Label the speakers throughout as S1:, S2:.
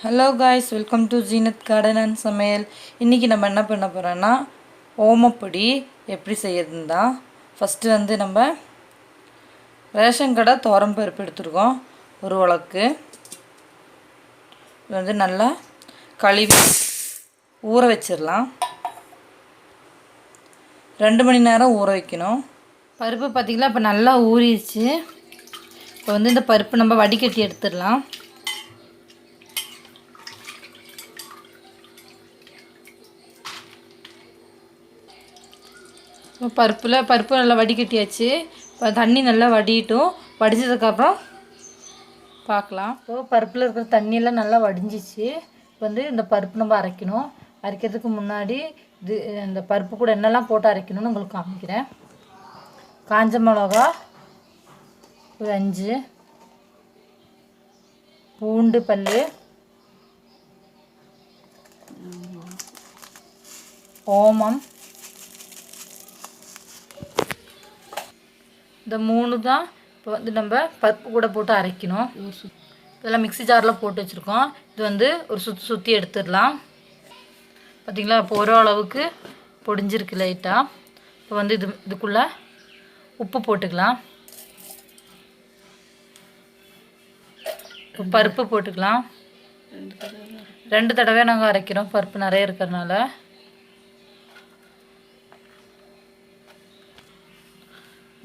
S1: Hello guys, welcome to Zeenat garden and சமையல். இன்றைக்கி நம்ம என்ன பண்ண போகிறோன்னா ஓமப்பொடி எப்படி செய்யறதுன்னு தான். ஃபஸ்ட்டு வந்து நம்ம ரேஷன் கடை துவரம்பருப்பு எடுத்துருக்கோம், ஒரு உலக்கு. இது வந்து நல்லா கழுவி ஊற வச்சிடலாம். 2 மணி நேரம் ஊற வைக்கணும். பருப்பு பார்த்திங்களா இப்போ நல்லா ஊறிடுச்சு. இப்போ வந்து இந்த பருப்பு நம்ம வடிகட்டி எடுத்துடலாம். பருப்பு நல்லா வடிகட்டியாச்சு. இப்போ தண்ணி நல்லா வடிட்டும். வடித்ததுக்கப்புறம் பார்க்கலாம். இப்போது பருப்பில் இருக்கிற தண்ணியெல்லாம் நல்லா வடிஞ்சிச்சு. இப்போ வந்து இந்த பருப்பு நம்ம அரைக்கணும். அரைக்கிறதுக்கு முன்னாடி இந்த பருப்பு கூட என்னெல்லாம் போட்டு அரைக்கணும்னு உங்களுக்கு காமிக்கிறேன். காஞ்ச மிளகா ஒரு 5, பூண்டு பல், ஓமம், இந்த 3 தான் இப்போ வந்து நம்ம பருப்பு கூட போட்டு அரைக்கணும். இதெல்லாம் மிக்ஸி ஜாரில் போட்டு வச்சுருக்கோம். இது வந்து ஒரு சுற்றி எடுத்துடலாம். பார்த்திங்களா, இப்போ ஒரு அளவுக்கு பொடிஞ்சிருக்கு லைட்டாக. இப்போ வந்து இதுக்குள்ளே உப்பு போட்டுக்கலாம். இப்போ பருப்பு போட்டுக்கலாம். 2 தடவை நாங்கள் அரைக்கிறோம், பருப்பு நிறைய இருக்கிறதுனால.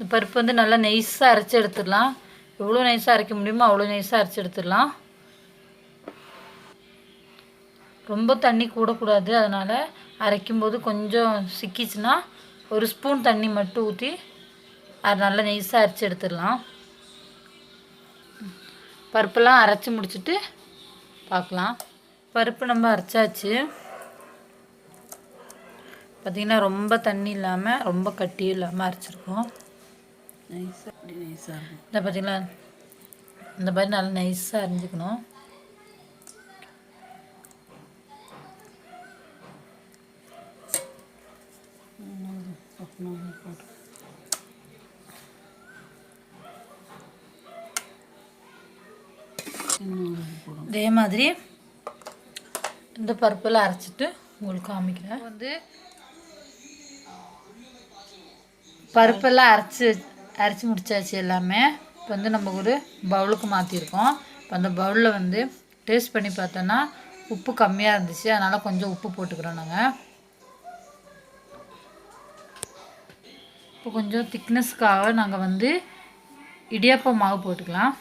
S1: இந்த பருப்பு வந்து நல்லா நைஸாக அரைச்சி எடுத்துடலாம். எவ்வளோ நைஸாக அரைக்க முடியுமோ அவ்வளோ நைஸாக அரைச்சி எடுத்துடலாம். ரொம்ப தண்ணி கூடக்கூடாது, அதனால் அரைக்கும்போது கொஞ்சம் சிக்கிச்சுன்னா ஒரு ஸ்பூன் தண்ணி மட்டும் ஊற்றி அது நல்லா நைஸாக அரைச்சி எடுத்துடலாம். பருப்பெல்லாம் அரைச்சி முடிச்சுட்டு பார்க்கலாம். பருப்பு நம்ம அரைச்சாச்சு. பார்த்திங்கன்னா ரொம்ப தண்ணி இல்லாமல் ரொம்ப கட்டியும் இல்லாமல் அரைச்சிருக்கோம். இந்த பார்த்திங்களா, இந்த மாதிரி நல்லா நைஸாக அரைஞ்சிக்கணும். இதே மாதிரி இந்த பருப்பெல்லாம் அரைச்சிட்டு உங்களுக்கு காமிக்கிறேன். வந்து பருப்பெல்லாம் அரைச்சி முடிச்சாச்சு எல்லாமே. இப்போ வந்து நம்ம ஒரு பவுலுக்கு மாற்றிருக்கோம். இப்போ அந்த பவுலில் வந்து டேஸ்ட் பண்ணி பார்த்தோன்னா உப்பு கம்மியாக இருந்துச்சு, அதனால் கொஞ்சம் உப்பு போட்டுக்கிறோம் நாங்கள். இப்போ கொஞ்சம் திக்னஸ்க்காக நாங்கள் வந்து இடியாப்ப மாவு போட்டுக்கலாம்.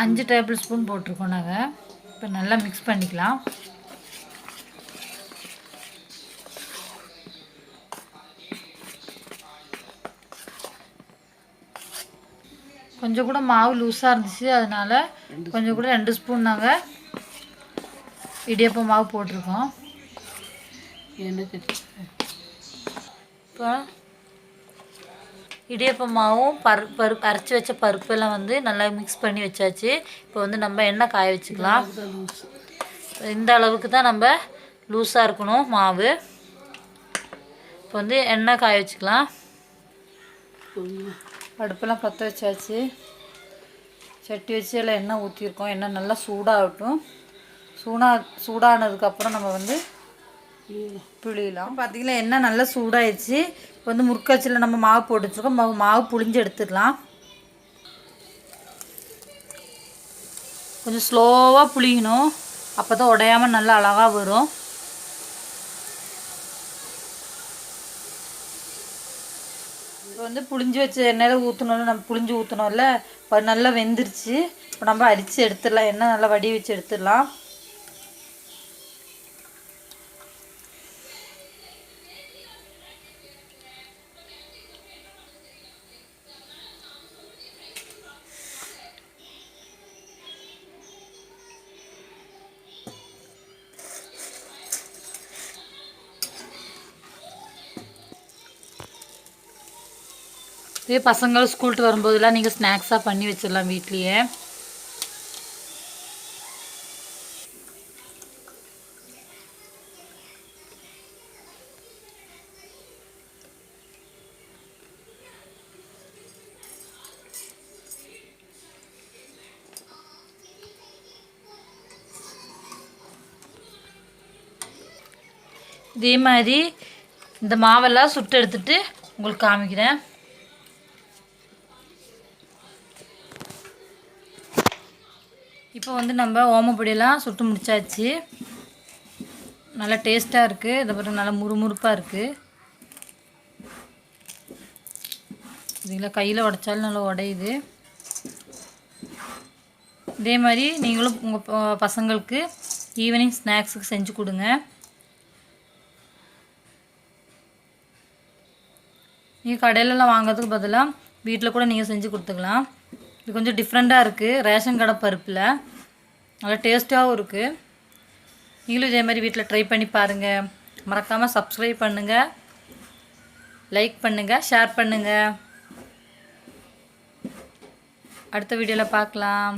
S1: அஞ்சு டேபிள் ஸ்பூன் போட்டிருக்கோம் நாங்கள். இப்போ நல்லா மிக்ஸ் பண்ணிக்கலாம். கொஞ்சம் கூட மாவு லூஸாக இருந்துச்சு, அதனால் கொஞ்சம் கூட 2 ஸ்பூன் நாங்கள் இடியாப்ப மாவு போட்டிருக்கோம். இப்போ இடியாப்ப மாவும் பருப்பு அரைச்சி வச்ச பருப்பெல்லாம் வந்து நல்லா மிக்ஸ் பண்ணி வச்சாச்சு. இப்போ வந்து நம்ம எண்ணெய் காய வச்சுக்கலாம். இந்த அளவுக்கு தான் நம்ம லூஸாக இருக்கணும் மாவு. இப்போ வந்து எண்ணெய் காய வச்சுக்கலாம். அடுப்பெல்லாம் பற்ற வச்சாச்சு. சட்டி வச்சு எல்லாம் எண்ணெய் ஊற்றிருக்கோம். எண்ணெய் நல்லா சூடாகட்டும். சூடானதுக்கப்புறம் நம்ம வந்து புளியலாம். பார்த்திங்களா, எண்ணெய் நல்லா சூடாயிடுச்சு. இப்போ வந்து முறுக்காச்சில் நம்ம மாவு போட்டு வச்சுருக்கோம். மாவு புளிஞ்சு எடுத்துடலாம். கொஞ்சம் ஸ்லோவாக புளியணும், அப்போ தான் உடையாமல் நல்லா அழகாக வரும். இப்போ வந்து புளிஞ்சு வச்ச எண்ணெயில் ஊற்றணும்ல, நம்ம புளிஞ்சு ஊற்றணும்ல, இப்போ நல்லா வெந்துருச்சு. இப்போ நம்ம அரிச்சு எடுத்துடலாம். எண்ணெய் நல்லா வடி வச்சு எடுத்துடலாம். இதே பசங்கள் ஸ்கூல்ட்டு வரும்போதெல்லாம் நீங்கள் ஸ்நாக்ஸாக பண்ணி வச்சிடலாம் வீட்லேயே. இதே மாதிரி இந்த மாவெல்லாம் சுட்டு எடுத்துட்டு உங்களுக்கு காமிக்கிறேன். இப்போ வந்து நம்ம ஓமப்பொடியெல்லாம் சுட்டு முடிச்சாச்சு. நல்லா டேஸ்ட்டாக இருக்குது. இதை பாருங்க, நல்லா முறுமுறுப்பாக இருக்குது. இதுங்களா கையில் உடைச்சாலும் நல்லா உடையுது. இதே மாதிரி நீங்களும் உங்கள் பசங்களுக்கு ஈவினிங் ஸ்நாக்ஸுக்கு செஞ்சு கொடுங்க. நீங்கள் கடையிலலாம் வாங்குறதுக்கு பதிலாக வீட்டில் கூட நீங்கள் செஞ்சு கொடுத்துக்கலாம். இது கொஞ்சம் டிஃப்ரெண்ட்டாக இருக்குது. ரேஷன் கடை பருப்பில் நல்லா டேஸ்ட்டாகவும் இருக்குது. நீங்களும் இதே மாதிரி வீட்டில் ட்ரை பண்ணி பாருங்கள். மறக்காமல் சப்ஸ்கிரைப் பண்ணுங்கள், லைக் பண்ணுங்கள், ஷேர் பண்ணுங்கள். அடுத்த வீடியோவில் பார்க்கலாம்.